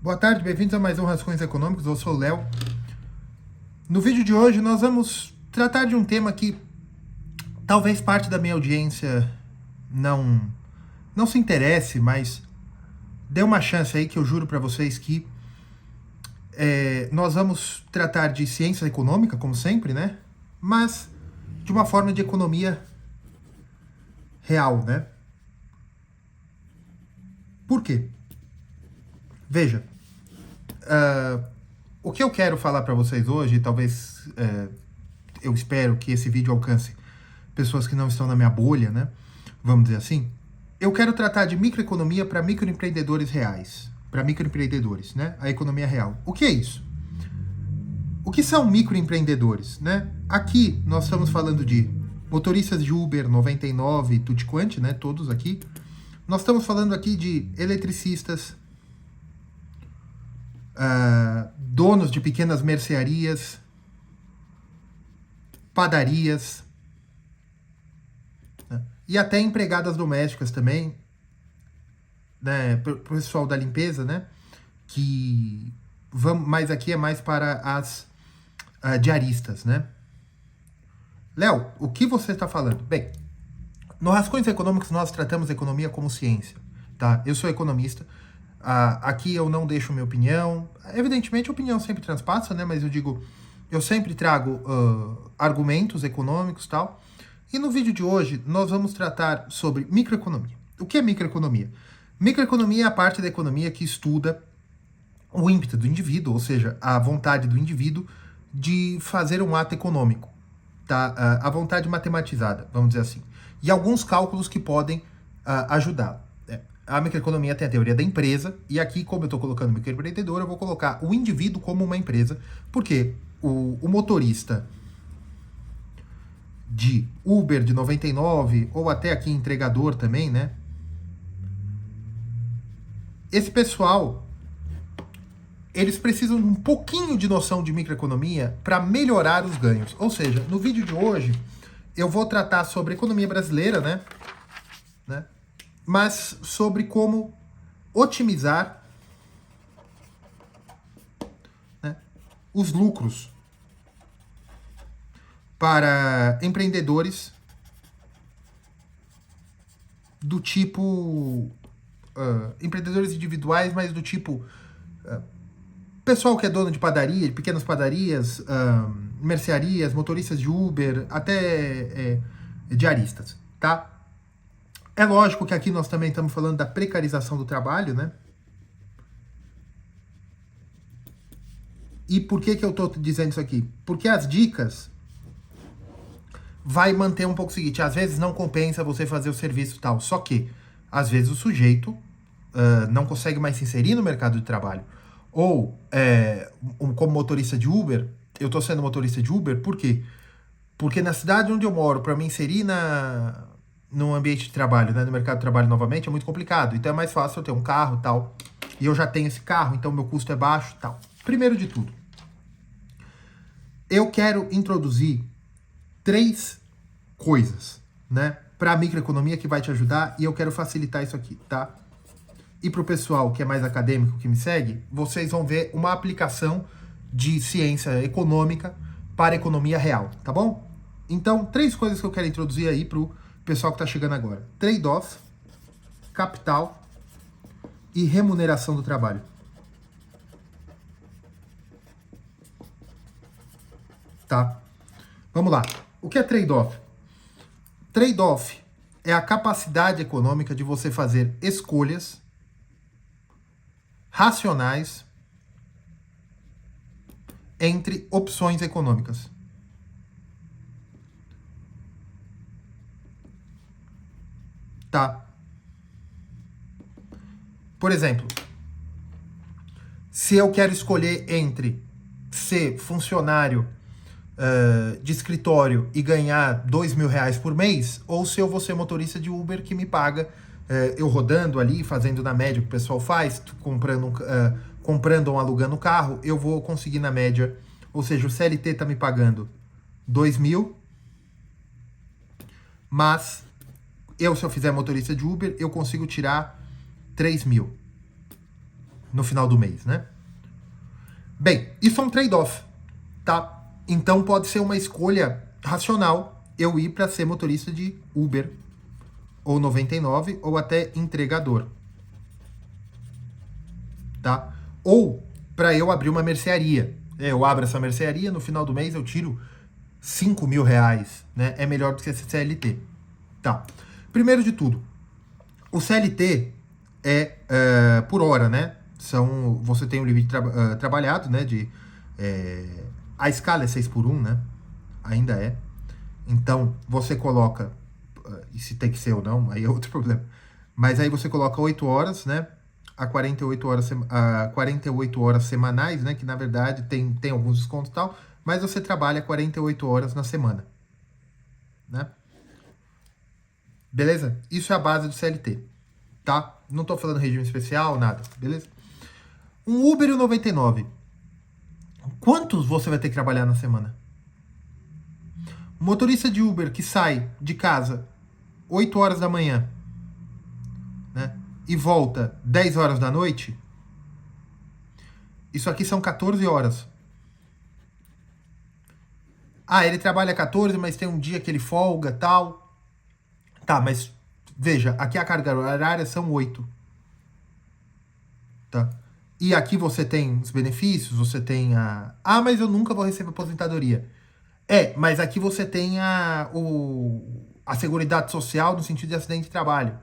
Boa tarde, bem-vindos a mais um Rascunhos Econômicos, eu sou o Léo. No vídeo de hoje nós vamos tratar de um tema que talvez parte da minha audiência não se interesse, mas dê uma chance aí que eu juro para vocês que nós vamos tratar de ciência econômica, como sempre, né? Mas de uma forma de economia real, né? Por quê? Veja, o que eu quero falar para vocês hoje, talvez eu espero que esse vídeo alcance pessoas que não estão na minha bolha, né? Vamos dizer assim. Eu quero tratar de microeconomia para microempreendedores reais, para microempreendedores, né? A economia real. O que é isso? O que são microempreendedores, né? Aqui nós estamos falando de motoristas de Uber 99, tutti quanti, né? Todos aqui. Nós estamos falando aqui de eletricistas, donos de pequenas mercearias, padarias, né? E até empregadas domésticas também, né? Pro pessoal da limpeza, né? Que mas aqui é mais para as diaristas, né? Léo, o que você está falando? Bem, no Rascunhos Econômicos nós tratamos a economia como ciência, tá? Eu sou economista, aqui eu não deixo minha opinião, evidentemente a opinião sempre transpassa, né? Mas eu digo, eu sempre trago argumentos econômicos e tal, e no vídeo de hoje nós vamos tratar sobre microeconomia. O que é microeconomia? Microeconomia é a parte da economia que estuda o ímpeto do indivíduo, ou seja, a vontade do indivíduo de fazer um ato econômico, tá? A vontade matematizada, vamos dizer assim. E alguns cálculos que podem ajudá-lo. A microeconomia tem a teoria da empresa, e aqui, como eu estou colocando microempreendedor, eu vou colocar o indivíduo como uma empresa, porque o motorista de Uber de 99, ou até aqui entregador também, né? Esse pessoal, eles precisam de um pouquinho de noção de microeconomia para melhorar os ganhos. Ou seja, no vídeo de hoje, eu vou tratar sobre economia brasileira, né? Mas sobre como otimizar, né, os lucros para empreendedores do tipo empreendedores individuais, mas do tipo pessoal que é dono de padaria, de pequenas padarias, mercearias, motoristas de Uber, até diaristas, tá? É lógico que aqui nós também estamos falando da precarização do trabalho, né? E por que eu estou dizendo isso aqui? Porque as dicas vai manter um pouco o seguinte, às vezes não compensa você fazer o serviço e tal, só que às vezes o sujeito não consegue mais se inserir no mercado de trabalho. Ou, como motorista de Uber, eu estou sendo motorista de Uber, por quê? Porque na cidade onde eu moro, para me inserir no ambiente de trabalho, né, no mercado de trabalho novamente, é muito complicado. Então é mais fácil eu ter um carro e tal. E eu já tenho esse carro, então meu custo é baixo e tal. Primeiro de tudo, eu quero introduzir 3 coisas, né, para a microeconomia que vai te ajudar, e eu quero facilitar isso aqui, tá? E para o pessoal que é mais acadêmico que me segue, vocês vão ver uma aplicação de ciência econômica para a economia real, tá bom? Então, 3 coisas que eu quero introduzir aí para o pessoal que está chegando agora: trade-off, capital e remuneração do trabalho. Tá? Vamos lá. O que é trade-off? Trade-off é a capacidade econômica de você fazer escolhas racionais entre opções econômicas. Tá? Por exemplo, se eu quero escolher entre ser funcionário de escritório e ganhar R$2.000 por mês, ou se eu vou ser motorista de Uber que me paga, eu rodando ali, fazendo na média o que o pessoal faz, comprando ou alugando carro, eu vou conseguir na média, ou seja, o CLT está me pagando 2.000, mas se eu fizer motorista de Uber, eu consigo tirar 3.000. no final do mês, né? Bem, isso é um trade-off, tá? Então pode ser uma escolha racional eu ir para ser motorista de Uber, ou 99, ou até entregador, tá? Ou para eu abrir uma mercearia. Eu abro essa mercearia, no final do mês eu tiro 5 mil reais, né? É melhor do que esse CLT. Tá. Primeiro de tudo, o CLT é por hora, né? Você tem o limite trabalhado, né? A escala é 6 por 1, né? Ainda é. Então, você coloca, e se tem que ser ou não, aí é outro problema. Mas aí você coloca 8 horas, né? A 48 horas semanais, né? Que na verdade tem alguns descontos e tal, mas você trabalha 48 horas na semana, né? Beleza? Isso é a base do CLT, tá? Não tô falando regime especial, nada, beleza? Um Uber e um 99. Quantos você vai ter que trabalhar na semana? Um motorista de Uber que sai de casa 8 horas da manhã, né? E volta 10 horas da noite. Isso aqui são 14 horas. Ah, ele trabalha 14, mas tem um dia que ele folga, tal. Tá, mas veja, aqui a carga horária são 8. Tá? E aqui você tem os benefícios, você tem a... Ah, mas eu nunca vou receber aposentadoria. Mas aqui você tem a Seguridade Social no sentido de acidente de trabalho.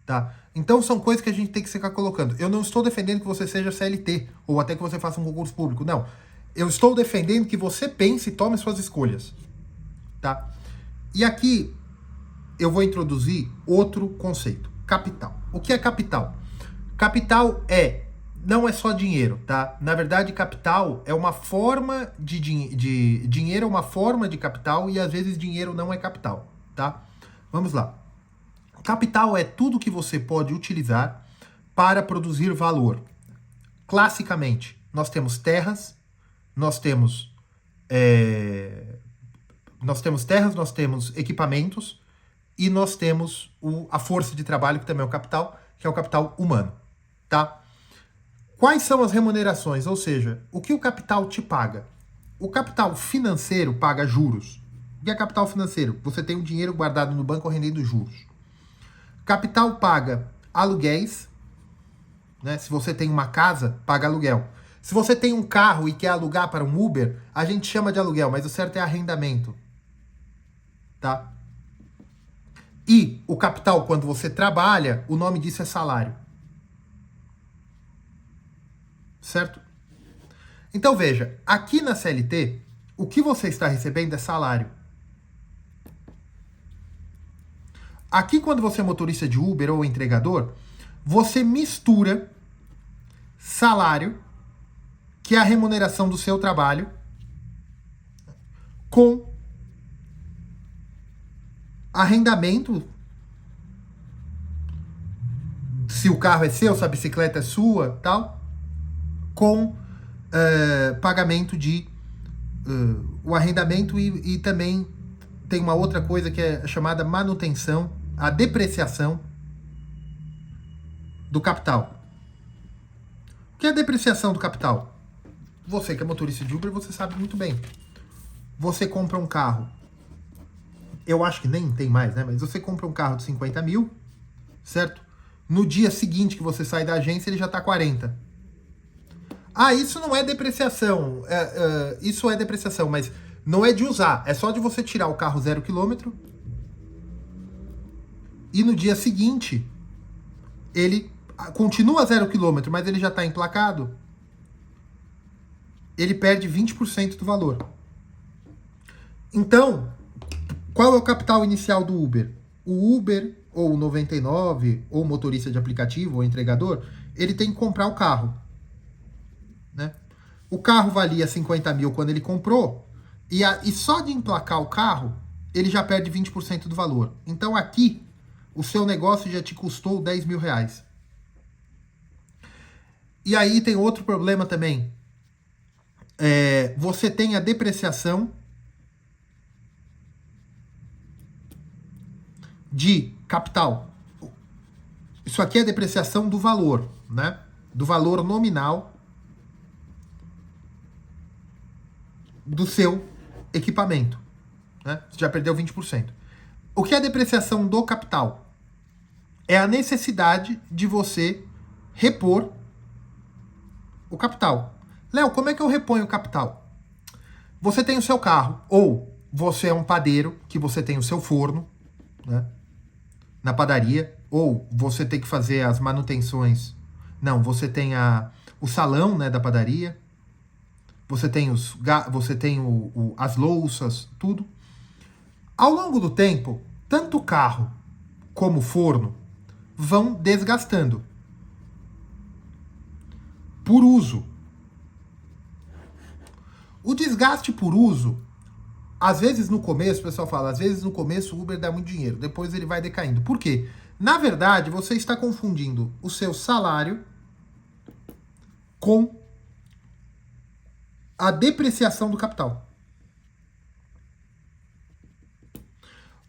Tá? Então são coisas que a gente tem que ficar colocando. Eu não estou defendendo que você seja CLT, ou até que você faça um concurso público, não. Eu estou defendendo que você pense e tome suas escolhas. Tá? E aqui eu vou introduzir outro conceito, capital. O que é capital? Capital não é só dinheiro, tá? Na verdade, capital é uma forma de dinheiro é uma forma de capital e às vezes dinheiro não é capital, tá? Vamos lá. Capital é tudo que você pode utilizar para produzir valor. Classicamente, nós temos terras, nós temos terras, nós temos equipamentos e nós temos a força de trabalho, que também é o capital, que é o capital humano, tá? Quais são as remunerações? Ou seja, o que o capital te paga? O capital financeiro paga juros. O que é capital financeiro? Você tem o dinheiro guardado no banco rendendo juros. Capital paga aluguéis, né? Se você tem uma casa, paga aluguel. Se você tem um carro e quer alugar para um Uber, a gente chama de aluguel, mas o certo é arrendamento, tá? E o capital, quando você trabalha, o nome disso é salário. Certo? Então veja, aqui na CLT, o que você está recebendo é salário. Aqui, quando você é motorista de Uber ou entregador, você mistura salário, que é a remuneração do seu trabalho, com arrendamento, se o carro é seu, se a bicicleta é sua, tal, com pagamento de o arrendamento e também tem uma outra coisa que é chamada manutenção, a depreciação do capital. O que é a depreciação do capital? Você que é motorista de Uber, você sabe muito bem. Você compra um carro, eu acho que nem tem mais, né? Mas você compra um carro de 50 mil, certo? No dia seguinte que você sai da agência, ele já está 40. Ah, isso não é depreciação. Isso é depreciação, mas não é de usar. É só de você tirar o carro 0 km e no dia seguinte ele continua 0 km, mas ele já está emplacado. Ele perde 20% do valor. Então, qual é o capital inicial do Uber? O Uber, ou o 99, ou motorista de aplicativo, ou entregador, ele tem que comprar o carro. Né? O carro valia 50 mil quando ele comprou, e só de emplacar o carro, ele já perde 20% do valor. Então aqui, o seu negócio já te custou 10 mil reais. E aí tem outro problema também. Você tem a depreciação de capital. Isso aqui é depreciação do valor, né? do valor nominal do seu equipamento. Né? Você já perdeu 20%. O que é a depreciação do capital? É a necessidade de você repor o capital. Léo, como é que eu reponho o capital? Você tem o seu carro, ou você é um padeiro, que você tem o seu forno, né, na padaria, ou você tem que fazer as manutenções. Não, você tem o salão, né, da padaria, você tem, as louças, tudo. Ao longo do tempo, tanto o carro como o forno vão desgastando por uso. O desgaste por uso, às vezes no começo, o pessoal fala, às vezes no começo o Uber dá muito dinheiro, depois ele vai decaindo. Por quê? Na verdade, você está confundindo o seu salário com a depreciação do capital.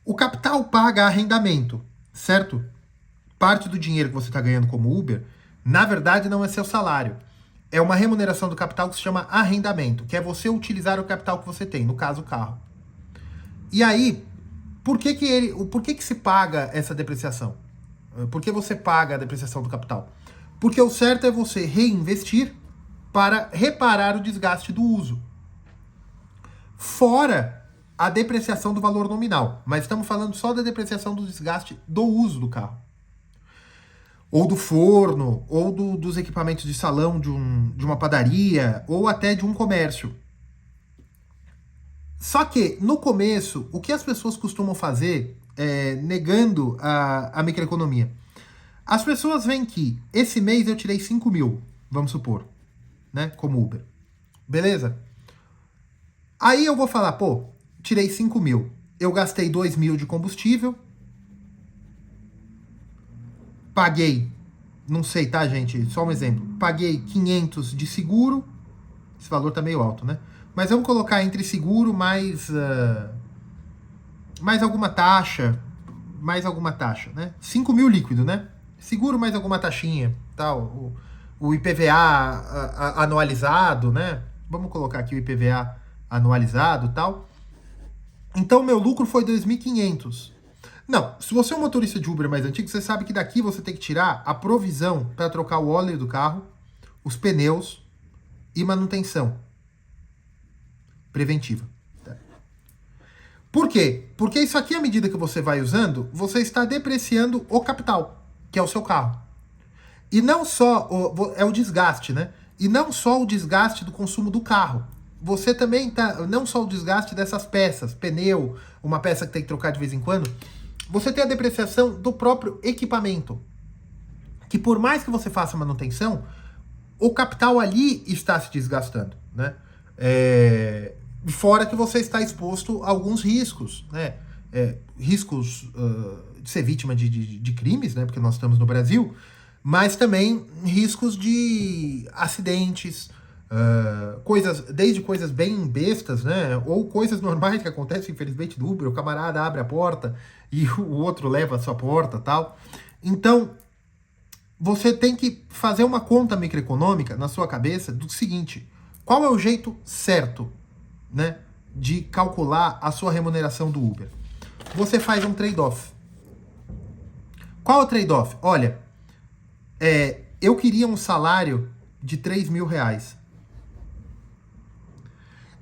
O capital paga arrendamento, certo? Parte do dinheiro que você está ganhando como Uber, na verdade não é seu salário. É uma remuneração do capital que se chama arrendamento, que é você utilizar o capital que você tem, no caso o carro. E aí, por que se paga essa depreciação? Por que você paga a depreciação do capital? Porque o certo é você reinvestir para reparar o desgaste do uso. Fora a depreciação do valor nominal. Mas estamos falando só da depreciação do desgaste do uso do carro. Ou do forno, ou dos equipamentos de salão de uma padaria, ou até de um comércio. Só que, no começo, o que as pessoas costumam fazer, negando a microeconomia? As pessoas veem que esse mês eu tirei 5 mil, vamos supor, né, como Uber. Beleza? Aí eu vou falar, pô, tirei 5 mil, eu gastei 2 mil de combustível, paguei, não sei, tá, gente? Só um exemplo. Paguei 500 de seguro. Esse valor tá meio alto, né? Mas vamos colocar entre seguro mais alguma taxa. Mais alguma taxa, né? 5 mil líquido, né? Seguro mais alguma taxinha, tal. O IPVA anualizado, né? Vamos colocar aqui o IPVA anualizado, tal. Então, meu lucro foi 2.500. Não, se você é um motorista de Uber mais antigo, você sabe que daqui você tem que tirar a provisão para trocar o óleo do carro, os pneus e manutenção preventiva. Tá? Por quê? Porque isso aqui, à medida que você vai usando, você está depreciando o capital, que é o seu carro. E não só é o desgaste, né? E não só o desgaste do consumo do carro. Você também tá, não só o desgaste dessas peças, pneu, uma peça que tem que trocar de vez em quando, você tem a depreciação do próprio equipamento. Que por mais que você faça manutenção, o capital ali está se desgastando, né? Fora que você está exposto a alguns riscos, né? Riscos de ser vítima de crimes, né? Porque nós estamos no Brasil, mas também riscos de acidentes, desde coisas bem bestas, né? Ou coisas normais que acontecem, infelizmente, no Uber, o camarada abre a porta e o outro leva a sua porta, tal. Então, você tem que fazer uma conta microeconômica na sua cabeça do seguinte: qual é o jeito certo, né, de calcular a sua remuneração do Uber? Você faz um trade-off. Qual é o trade-off? Olha, eu queria um salário de 3 mil reais.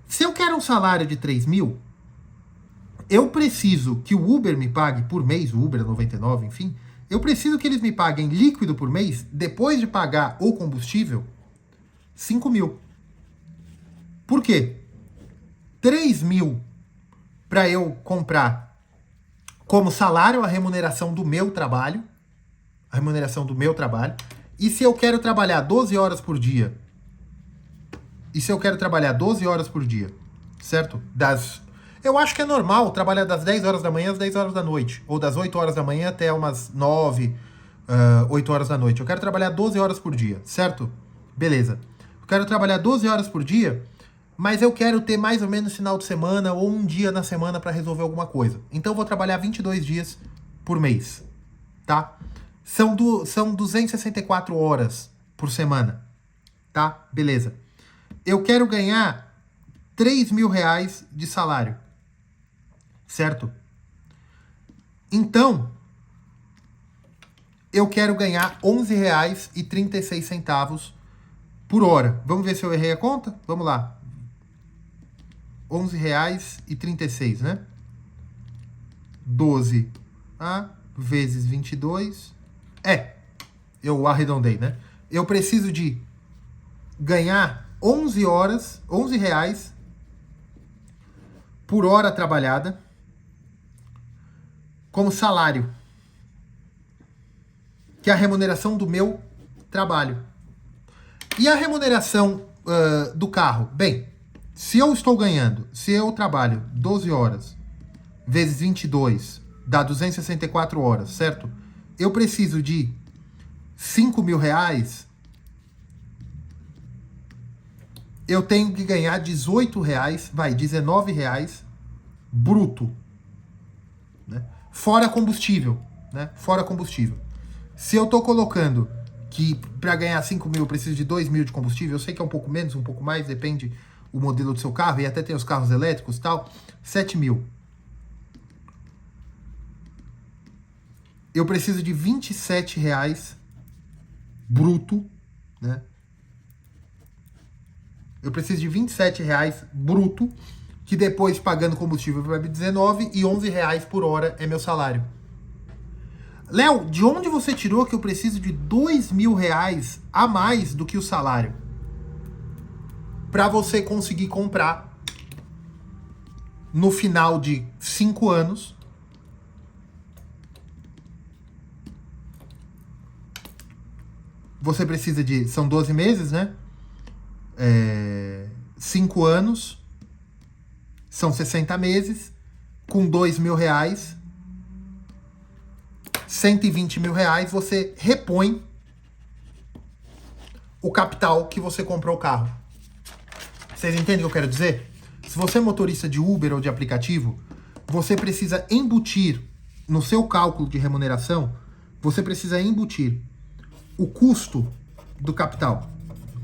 Se eu quero um salário de 3 mil, eu preciso que o Uber me pague por mês, o Uber é 99, enfim, eu preciso que eles me paguem líquido por mês, depois de pagar o combustível, 5 mil. Por quê? 3 mil para eu comprar como salário a remuneração do meu trabalho, e se eu quero trabalhar 12 horas por dia, certo? Eu acho que é normal trabalhar das 10 horas da manhã às 10 horas da noite, ou das 8 horas da manhã até umas 9, 8 horas da noite. Eu quero trabalhar 12 horas por dia, certo? Beleza. Eu quero trabalhar 12 horas por dia, mas eu quero ter mais ou menos final de semana ou um dia na semana para resolver alguma coisa. Então eu vou trabalhar 22 dias por mês, tá? São 264 horas por semana, tá? Beleza. Eu quero ganhar 3 mil reais de salário, certo? Então, eu quero ganhar R$11,36 por hora. Vamos ver se eu errei a conta? Vamos lá. R$11,36, né? 12 vezes 22. Eu arredondei, né? Eu preciso de ganhar 11 horas, R$11 por hora trabalhada como salário, que é a remuneração do meu trabalho. E a remuneração do carro? Bem, se eu trabalho 12 horas vezes 22, dá 264 horas, certo? Eu preciso de 5 mil reais, eu tenho que ganhar R$19 bruto, né? Fora combustível, né? Fora combustível. Se eu tô colocando que para ganhar 5 mil eu preciso de 2 mil de combustível, eu sei que é um pouco menos, um pouco mais, depende o modelo do seu carro, e até tem os carros elétricos e tal, 7 mil. Eu preciso de R$27 bruto, né? Eu preciso de R$27 bruto, que depois pagando combustível vai me 19 e R$11 por hora é meu salário. Léo, de onde você tirou que eu preciso de R$2 mil a mais do que o salário para você conseguir comprar no final de 5 anos você precisa de... São 12 meses, né? 5 anos são 60 meses. Com R$2 mil, R$120 mil, você repõe o capital que você comprou o carro. Vocês entendem o que eu quero dizer? Se você é motorista de Uber ou de aplicativo, você precisa embutir no seu cálculo de remuneração, você precisa embutir o custo do capital.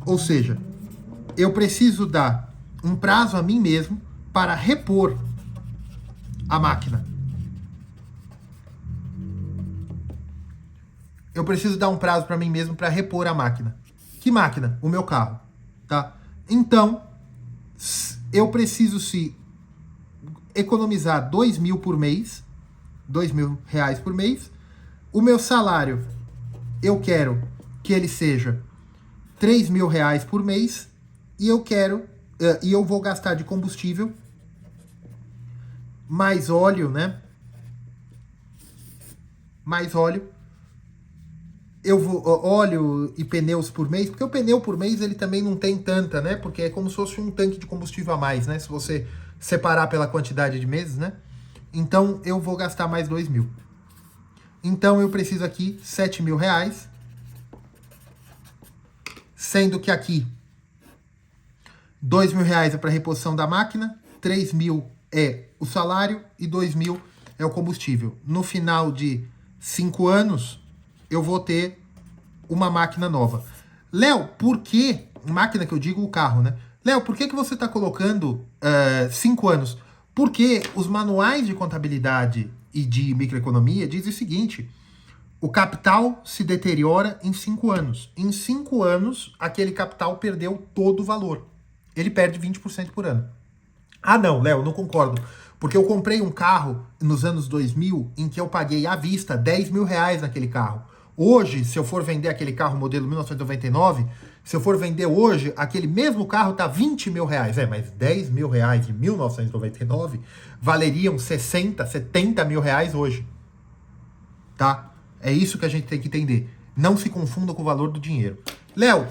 Ou seja, eu preciso dar um prazo a mim mesmo para repor a máquina. Eu preciso dar um prazo para mim mesmo para repor a máquina. Que máquina? O meu carro, tá? Então, eu preciso economizar 2 mil por mês, R$2 mil por mês. O meu salário, eu quero que ele seja R$3 mil por mês, e eu vou gastar de combustível mais óleo, né? Mais óleo. Óleo e pneus por mês, porque o pneu por mês ele também não tem tanta, né? Porque é como se fosse um tanque de combustível a mais, né? Se você separar pela quantidade de meses, né? Então eu vou gastar mais 2 mil. Então eu preciso aqui R$7 mil, sendo que aqui R$2 mil é para reposição da máquina, 3 mil é o salário e 2 mil é o combustível. No final de 5 anos, eu vou ter uma máquina nova. Léo, por que... Máquina que eu digo o carro, né? Léo, por que você está colocando 5 anos? Porque os manuais de contabilidade e de microeconomia dizem o seguinte: o capital se deteriora em 5 anos. Em 5 anos, aquele capital perdeu todo o valor. Ele perde 20% por ano. Ah, não, Léo, não concordo. Porque eu comprei um carro nos anos 2000 em que eu paguei à vista R$10 mil naquele carro. Hoje, se eu for vender aquele carro modelo 1999, se eu for vender hoje, aquele mesmo carro tá R$20 mil. Mas R$10 mil de 1999 valeriam 60, 70 mil hoje. Tá? É isso que a gente tem que entender. Não se confunda com o valor do dinheiro. Léo,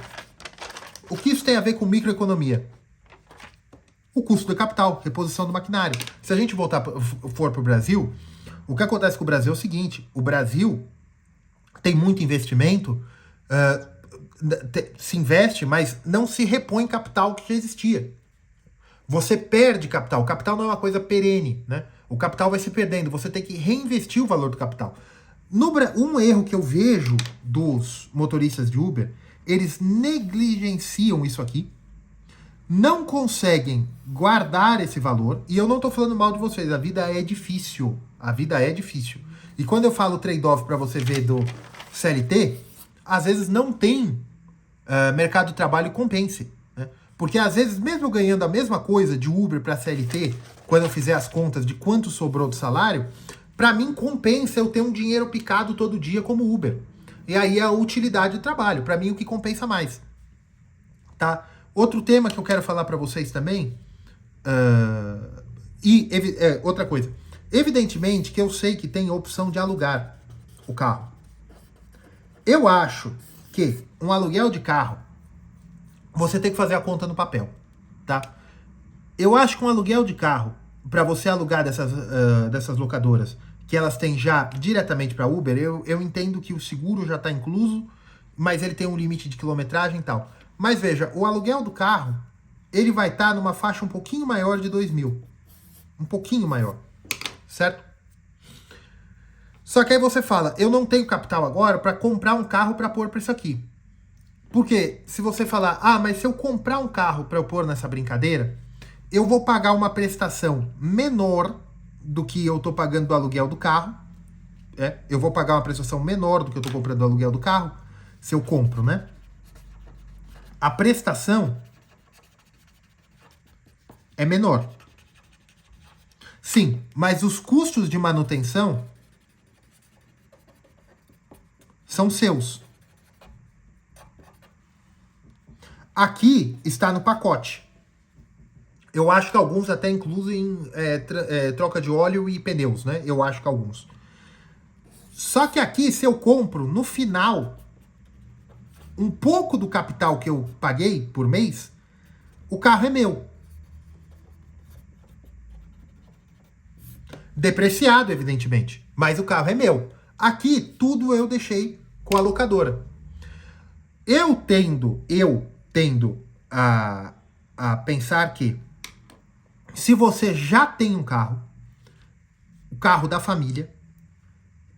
o que isso tem a ver com microeconomia? O custo do capital, reposição do maquinário. Se a gente for para o Brasil, o que acontece com o Brasil é o seguinte: o Brasil tem muito investimento, se investe, mas não se repõe capital que já existia. Você perde capital. O capital não é uma coisa perene, né? O capital vai se perdendo. Você tem que reinvestir o valor do capital. Um erro que eu vejo dos motoristas de Uber eles negligenciam isso aqui, não conseguem guardar esse valor, e eu não tô falando mal de vocês, a vida é difícil, a vida é difícil. E quando eu falo trade-off para você ver do CLT, às vezes não tem mercado de trabalho que compense, né? Porque às vezes, mesmo eu ganhando a mesma coisa de Uber para CLT, quando eu fizer as contas de quanto sobrou do salário, para mim compensa eu ter um dinheiro picado todo dia como Uber. E aí é a utilidade do trabalho, para mim o que compensa mais, tá? Outro tema que eu quero falar para vocês também, outra coisa, evidentemente que eu sei que tem a opção de alugar o carro. Eu acho que um aluguel de carro, você tem que fazer a conta no papel, tá? Eu acho que um aluguel de carro, para você alugar dessas locadoras, que elas têm já diretamente para Uber, eu entendo que o seguro já está incluso, mas ele tem um limite de quilometragem e tal. Mas veja, o aluguel do carro, ele vai estar numa faixa um pouquinho maior de 2.000. Um pouquinho maior, certo? Só que aí você fala, eu não tenho capital agora para comprar um carro para pôr para isso aqui. Porque se você falar, mas se eu comprar um carro para eu pôr nessa brincadeira, eu vou pagar uma prestação menor do que eu estou pagando do aluguel do carro. Eu vou pagar uma prestação menor do que eu estou comprando do aluguel do carro, se eu compro, né? A prestação é menor. Sim, mas os custos de manutenção são seus. Aqui está no pacote. Eu acho que alguns até incluem troca de óleo e pneus, né? Eu acho que alguns. Só que aqui, se eu compro no final um pouco do capital que eu paguei por mês, o carro é meu. Depreciado, evidentemente, mas o carro é meu. Aqui, tudo eu deixei com a locadora. Eu tendo a pensar que se você já tem um carro, o carro da família,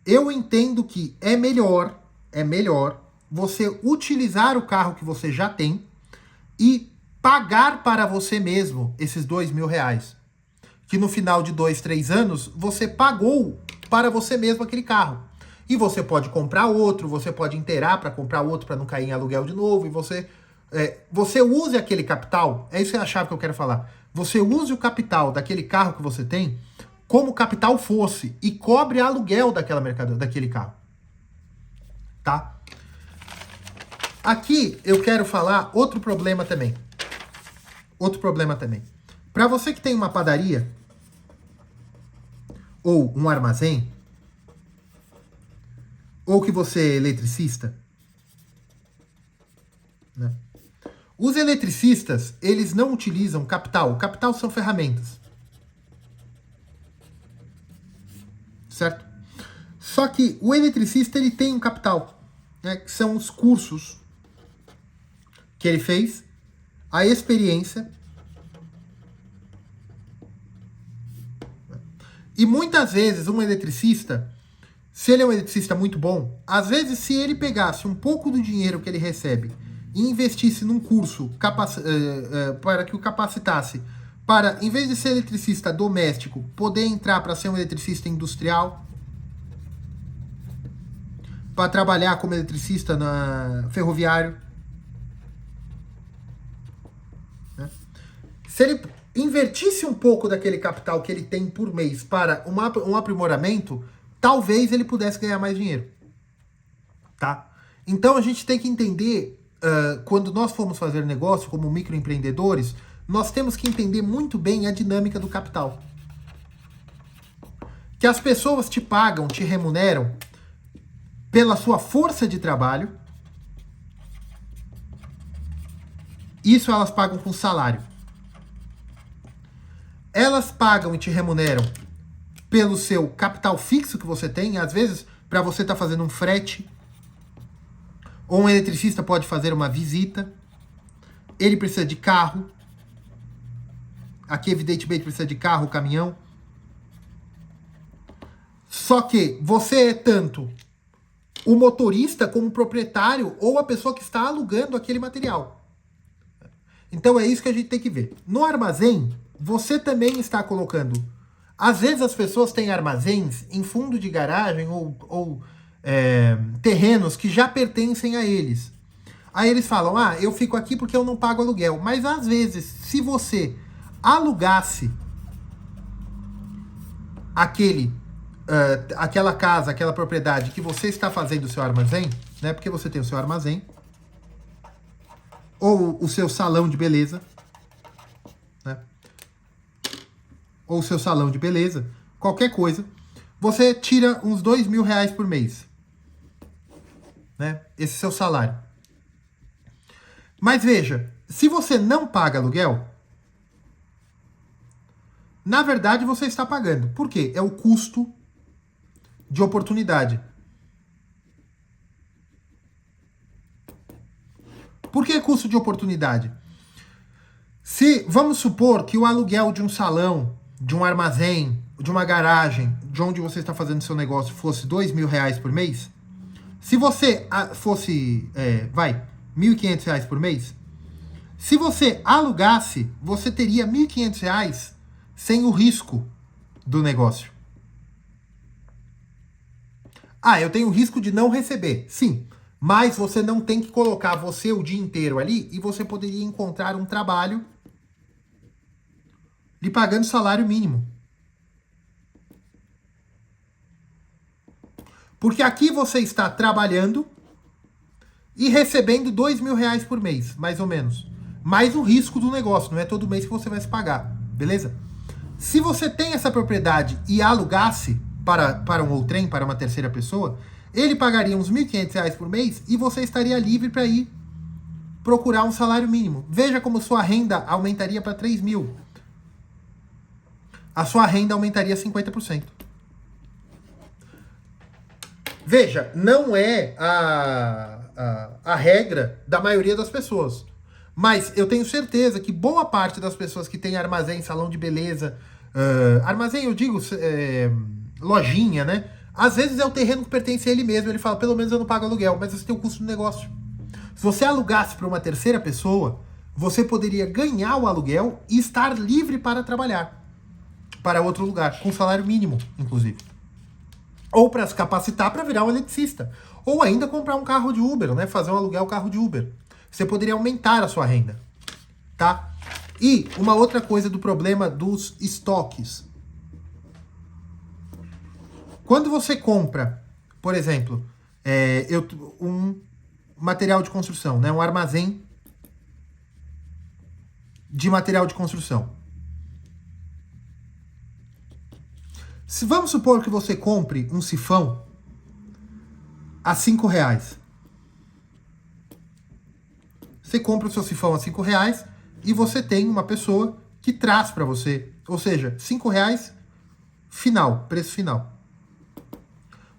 eu entendo que é melhor você utilizar o carro que você já tem e pagar para você mesmo esses R$2.000. Que no final de 2, 3 anos, você pagou para você mesmo aquele carro. E você pode comprar outro, você pode inteirar para comprar outro para não cair em aluguel de novo, e você use aquele capital, é isso que é a chave que eu quero falar. Você use o capital daquele carro que você tem como capital fosse e cobre aluguel daquele carro. Tá? Aqui eu quero falar outro problema também. Para você que tem uma padaria ou um armazém, ou que você é eletricista, né? Os eletricistas, eles não utilizam capital. O capital são ferramentas. Certo? Só que o eletricista, ele tem um capital, né? Que são os cursos que ele fez, a experiência. E muitas vezes um eletricista, se ele é um eletricista muito bom, às vezes se ele pegasse um pouco do dinheiro que ele recebe e investisse num curso para que o capacitasse para, em vez de ser eletricista doméstico, poder entrar para ser um eletricista industrial, para trabalhar como eletricista na ferroviário, né? Se ele invertisse um pouco daquele capital que ele tem por mês para um aprimoramento, talvez ele pudesse ganhar mais dinheiro. Tá? Então a gente tem que entender, quando nós formos fazer negócio como microempreendedores, nós temos que entender muito bem a dinâmica do capital. Que as pessoas te pagam, te remuneram pela sua força de trabalho. Isso elas pagam com salário. Elas pagam e te remuneram pelo seu capital fixo que você tem. Às vezes, para você estar fazendo um frete, ou um eletricista pode fazer uma visita, ele precisa de carro. Aqui, evidentemente, precisa de carro, caminhão. Só que você é tanto o motorista como proprietário ou a pessoa que está alugando aquele material. Então é isso que a gente tem que ver. No armazém, você também está colocando... Às vezes as pessoas têm armazéns em fundo de garagem ou terrenos que já pertencem a eles. Aí eles falam, eu fico aqui porque eu não pago aluguel. Mas às vezes, se você alugasse aquela casa, aquela propriedade que você está fazendo o seu armazém, né? Porque você tem o seu armazém, ou o seu salão de beleza, né? Ou o seu salão de beleza, qualquer coisa, você tira uns R$2.000 por mês, né? Esse é seu salário. Mas veja, se você não paga aluguel, na verdade você está pagando. Por quê? É o custo de oportunidade. Por que custo de oportunidade? Se vamos supor que o aluguel de um salão, de um armazém, de uma garagem, de onde você está fazendo seu negócio, fosse R$2.000 por mês, se você fosse, R$1.500 por mês, se você alugasse, você teria R$1.500 sem o risco do negócio. Eu tenho o risco de não receber. Sim, mas você não tem que colocar você o dia inteiro ali e você poderia encontrar um trabalho lhe pagando salário mínimo. Porque aqui você está trabalhando e recebendo R$2.000 por mês, mais ou menos. Mais o risco do negócio, não é todo mês que você vai se pagar, beleza? Se você tem essa propriedade e alugasse para um outrem, para uma terceira pessoa, ele pagaria uns R$1.500 por mês e você estaria livre para ir procurar um salário mínimo. Veja como sua renda aumentaria para R$3.000. A sua renda aumentaria 50%. Veja, não é a regra da maioria das pessoas. Mas eu tenho certeza que boa parte das pessoas que tem armazém, salão de beleza, armazém eu digo lojinha, né? Às vezes é o terreno que pertence a ele mesmo, ele fala, pelo menos eu não pago aluguel, mas você tem o custo do negócio. Se você alugasse para uma terceira pessoa, você poderia ganhar o aluguel e estar livre para trabalhar para outro lugar, com salário mínimo, inclusive. Ou para se capacitar para virar um eletricista. Ou ainda comprar um carro de Uber, né? Fazer um aluguel carro de Uber. Você poderia aumentar a sua renda, tá? E uma outra coisa do problema dos estoques. Quando você compra, por exemplo, um material de construção, né? Um armazém de material de construção. Vamos supor que você compre um sifão a R$5. Você compra o seu sifão a R$5 e você tem uma pessoa que traz para você. Ou seja, R$5 final, preço final.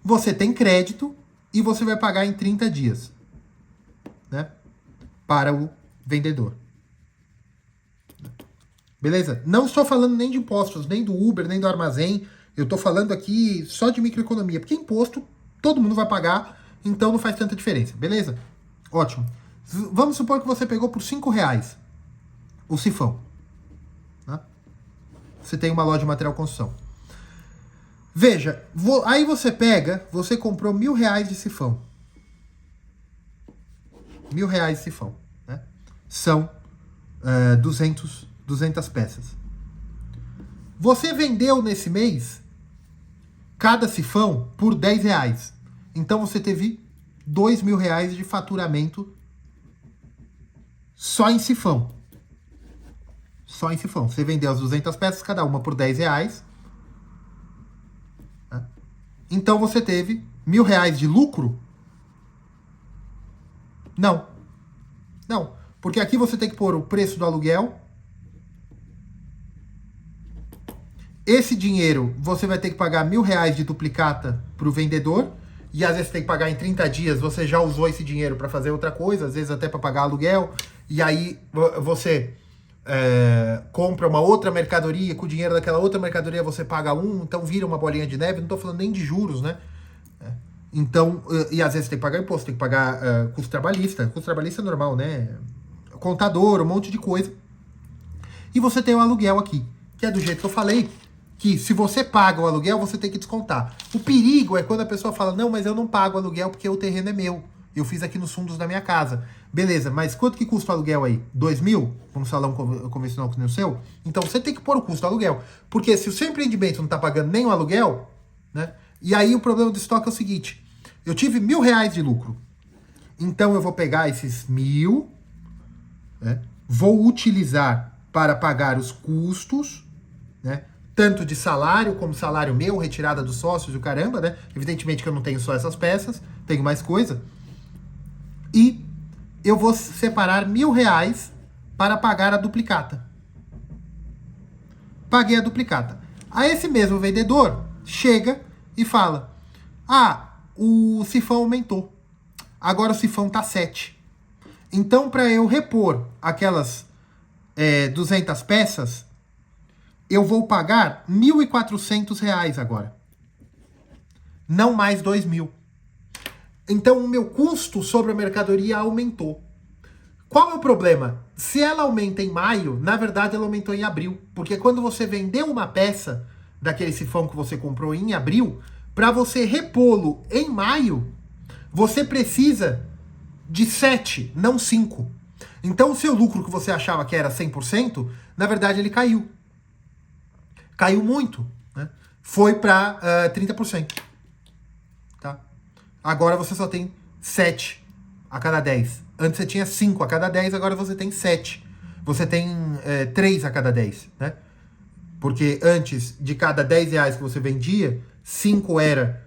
Você tem crédito e você vai pagar em 30 dias, né? Para o vendedor. Beleza? Não estou falando nem de impostos, nem do Uber, nem do armazém. Eu estou falando aqui só de microeconomia, porque imposto todo mundo vai pagar, então não faz tanta diferença, beleza? Ótimo. Vamos supor que você pegou por R$5 o sifão. Né? Você tem uma loja de material de construção. Veja, aí você comprou R$1.000 de sifão. R$1.000 de sifão. Né? São 200 peças. Você vendeu nesse mês cada sifão por R$10. Então você teve R$2.000 de faturamento só em sifão. Só em sifão. Você vendeu as 200 peças, cada uma por R$10. Né? Então você teve R$1.000 de lucro? Não. Não. Porque aqui você tem que pôr o preço do aluguel. Esse dinheiro, você vai ter que pagar R$1.000 de duplicata para o vendedor, e às vezes tem que pagar em 30 dias, você já usou esse dinheiro para fazer outra coisa, às vezes até para pagar aluguel, e aí você compra uma outra mercadoria, com o dinheiro daquela outra mercadoria você paga então vira uma bolinha de neve, não estou falando nem de juros, né? Então, e às vezes tem que pagar imposto, tem que pagar custo trabalhista. Custo trabalhista é normal, né? Contador, um monte de coisa. E você tem o aluguel aqui, que é do jeito que eu falei, que se você paga o aluguel, você tem que descontar. O perigo é quando a pessoa fala, não, mas eu não pago o aluguel porque o terreno é meu. Eu fiz aqui nos fundos da minha casa. Beleza, mas quanto que custa o aluguel aí? 2 mil? Um salão convencional que nem o seu? Então você tem que pôr o custo do aluguel. Porque se o seu empreendimento não está pagando nem o aluguel, né? E aí o problema do estoque é o seguinte, eu tive R$1.000 de lucro. Então eu vou pegar esses 1.000, né? Vou utilizar para pagar os custos, né? Tanto de salário como salário meu, retirada dos sócios e o caramba, né? Evidentemente que eu não tenho só essas peças, tenho mais coisa. E eu vou separar R$1.000 para pagar a duplicata. Paguei a duplicata. Aí esse mesmo vendedor chega e fala, o sifão aumentou. Agora o sifão tá 7. Então, para eu repor aquelas 200 peças, eu vou pagar R$1.400 agora. Não mais 2.000. Então, o meu custo sobre a mercadoria aumentou. Qual é o problema? Se ela aumenta em maio, na verdade ela aumentou em abril. Porque quando você vendeu uma peça daquele sifão que você comprou em abril, para você repô-lo em maio, você precisa de 7, não 5. Então o seu lucro que você achava que era 100%, na verdade ele caiu. Caiu muito, né? Foi para 30%. Tá? Agora você só tem 7 a cada 10. Antes você tinha 5 a cada 10, agora você tem 7. Você tem 3 a cada 10, né? Porque antes, de cada R$10 que você vendia, 5 era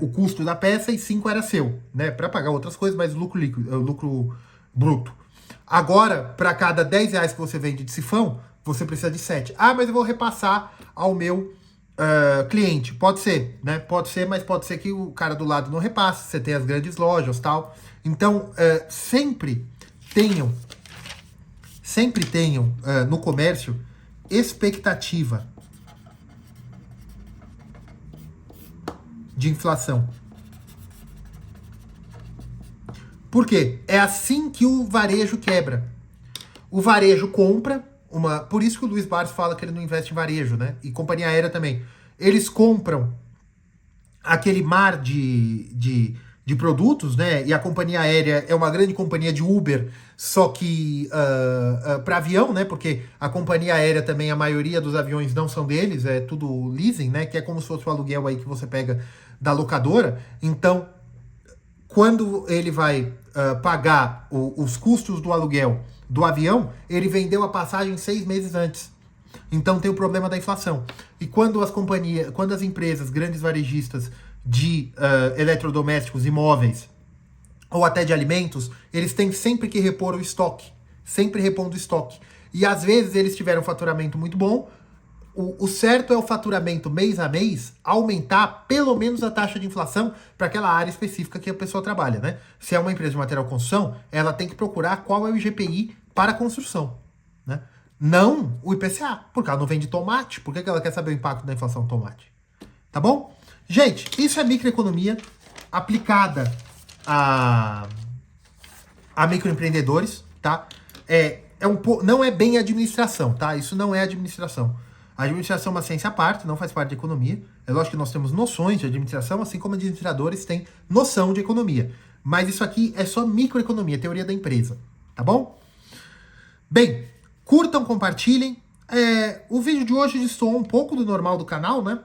o custo da peça e 5 era seu, né? Para pagar outras coisas, mas lucro líquido, lucro bruto. Agora, para cada R$10 que você vende de sifão, você precisa de 7. Mas eu vou repassar ao meu cliente. Pode ser, né? Pode ser, mas pode ser que o cara do lado não repasse. Você tem as grandes lojas e tal. Então, sempre tenham no comércio expectativa de inflação. Por quê? É assim que o varejo quebra. O varejo compra por isso que o Luiz Barros fala que ele não investe em varejo, né? E companhia aérea também. Eles compram aquele mar de produtos, né? E a companhia aérea é uma grande companhia de Uber, só que para avião, né? Porque a companhia aérea também, a maioria dos aviões não são deles, é tudo leasing, né? Que é como se fosse o aluguel aí que você pega da locadora. Então, quando ele vai pagar os custos do aluguel do avião, ele vendeu a passagem 6 meses antes. Então tem o problema da inflação. E quando as empresas, grandes varejistas de eletrodomésticos, imóveis, ou até de alimentos, eles têm sempre que repor o estoque. Sempre repondo o estoque. E às vezes eles tiveram um faturamento muito bom. O certo é o faturamento mês a mês aumentar pelo menos a taxa de inflação para aquela área específica que a pessoa trabalha, né? Se é uma empresa de material de construção, ela tem que procurar qual é o IGPI para a construção, né? Não o IPCA, porque ela não vende tomate. Por que ela quer saber o impacto da inflação do tomate? Tá bom? Gente, isso é microeconomia aplicada a microempreendedores, tá? Não é bem administração, tá? Isso não é administração. A administração é uma ciência à parte, não faz parte de economia. É lógico que nós temos noções de administração, assim como administradores têm noção de economia. Mas isso aqui é só microeconomia, teoria da empresa, tá bom? Bem, curtam, compartilhem. O vídeo de hoje destoou um pouco do normal do canal, né?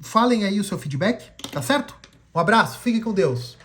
Falem aí o seu feedback, tá certo? Um abraço, fiquem com Deus.